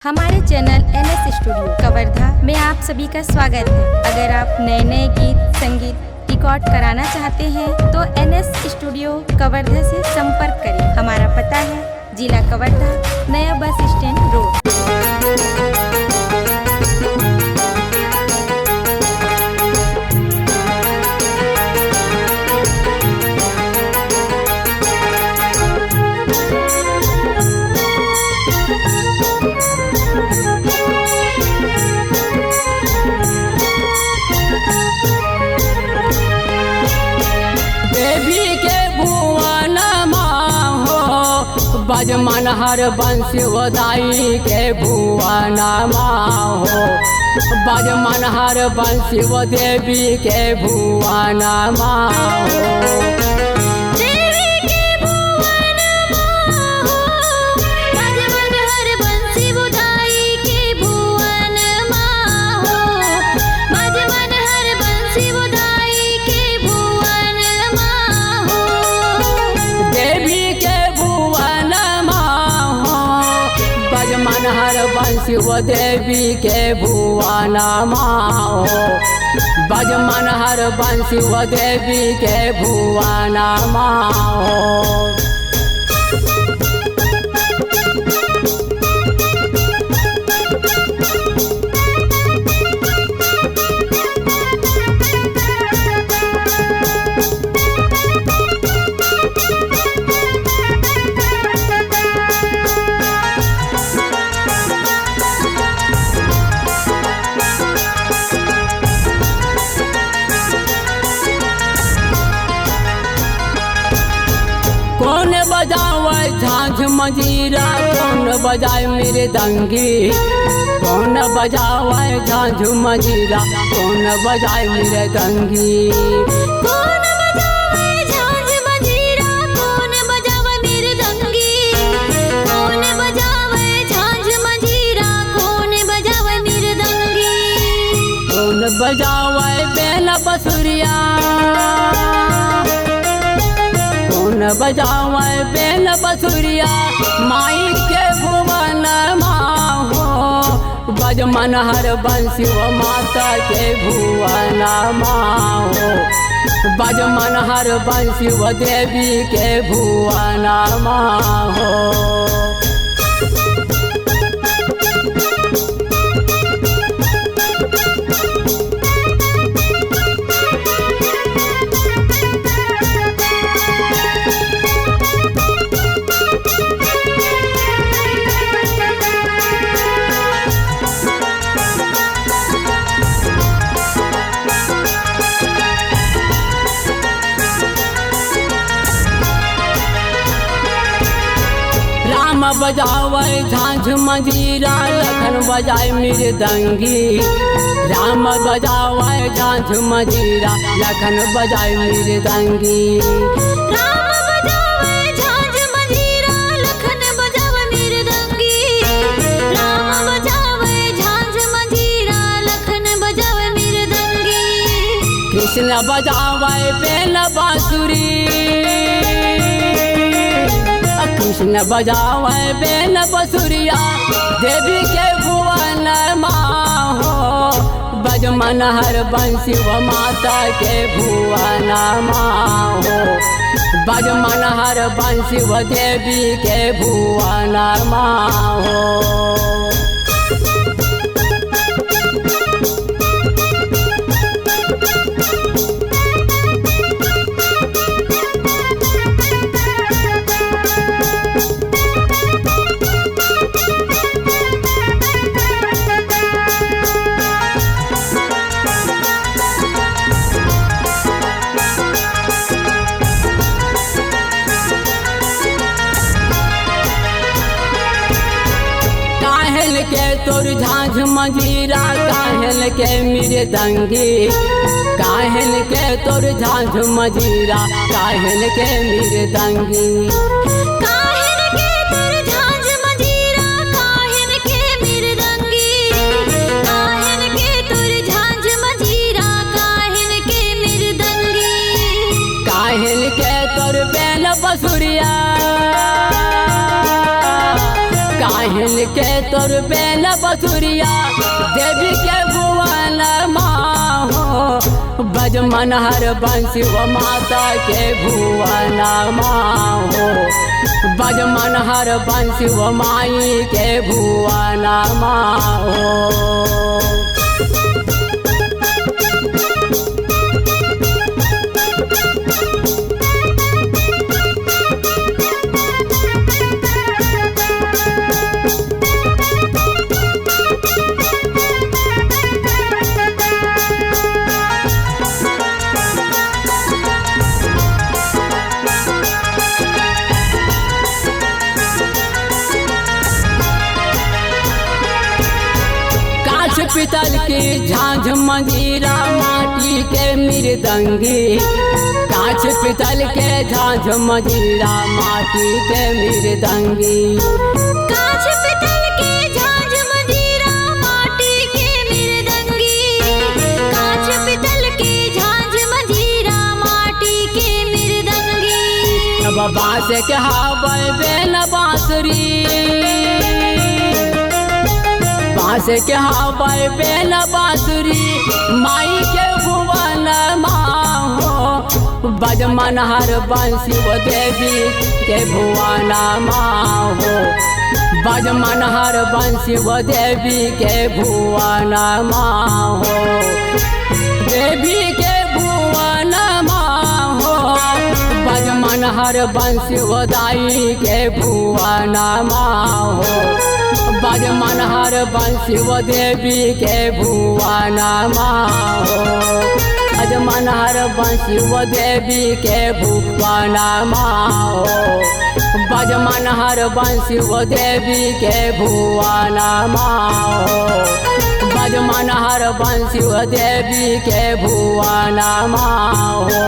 हमारे channel NS studio Kawardha में आप सभी का स्वागत है। अगर आप नए नए गीत संगीत रिकॉर्ड कराना चाहते हैं तो NS स्टूडियो कवर्धा से संपर्क करें। हमारा पता है जिला कवर्धा, नया बस स्टैंड रोड। बजमन हर बंसी वदाई के भुवना हो, बजमन हर बंसी वो देवी के भुवना हो। शिव देवी के भुवना हो, बजमन हर बंसी वो देवी के भुवना हो। कौन बजावे झांझ मंजीरा, कौन बजाए मेरे दंगी, कौन बजावे झांझ मंजीरा, कौन बजाए मेरे दंगी। कौन बजावे झांझ मंजीरा, कौन बजावे मेरे दंगी, कौन बजावे झांझ मंजीरा, कौन बजावे मेरे दंगी। कौन बजावे बेल बसुरिया, कौन बजावे बेल बसुरिया, माई के भुवन हो, बजमन हर बंसी वो माता के भुवन हो, बजमन हर बंसी वो देवी के भुवन हो। बजावे झांझ मंजीरा, लखन बजाए मेरे दंगी, राम बजावे झांझ मंजीरा, लखन बजाए मेरे दंगी। राम बजावे झांझ मंजीरा, लखन बजावे मेरे दंगी, राम बजावे झांझ मंजीरा, लखन बजावे मेरे दंगी। कृष्ण बजावे बेल बांसुरी, कृष्ण बजावे बेल बसुरिया, देवी के भुवन हो, बजमन हर बंसी वो माता के भुवन हो, बजमन हर बंसी वो देवी के भुवन हो। के तोर झांझ मंजीरा, काहेल के मेरे दंगी, काहेल के तोर झांझ मंजीरा, काहेल के मेरे दंगी। काहेल के तोर झांझ मंजीरा, काहेल के मेरे दंगी, काहेल के तोर झांझ मंजीरा, काहेल के मेरे दंगी। काहेल के तोर बेल बसुरिया, काहिल के तोर बेल बसुरिया देवी के भुवन माहो बज मनहर बंसी वो माता के भुवन माहो बज मनहर बंसी वो माई के भुवन माहो। पितल की झांझ मंजीरा माटी के मृदंगी कांच पितल के झांझ मंजीरा माटी के मृदंगी कांच पितल के झांझ मंजीरा माटी के मृदंगी कांच पितल के झांझ मंजीरा माटी के मृदंगी। अब बांस के हावल बेल बांसुरी बांस के हावल बेल बांसुरी माई के भुवन माहो बज मनहर बंसी वो देवी के भुवन माहो बज मनहर बंसी वो देवी के भुवन माहो देवी के भुवन माहो बज मनहर बंसी वो दाई के भुवन माहो बज मनहर बंसी वो देवी के भुवन माहो बज मनहर बंसी वो देवी के भुवन माहो बज मनहर बंसी वो देवी के भुवन माहो बज मनहर बंसी वो देवी के भुवन माहो।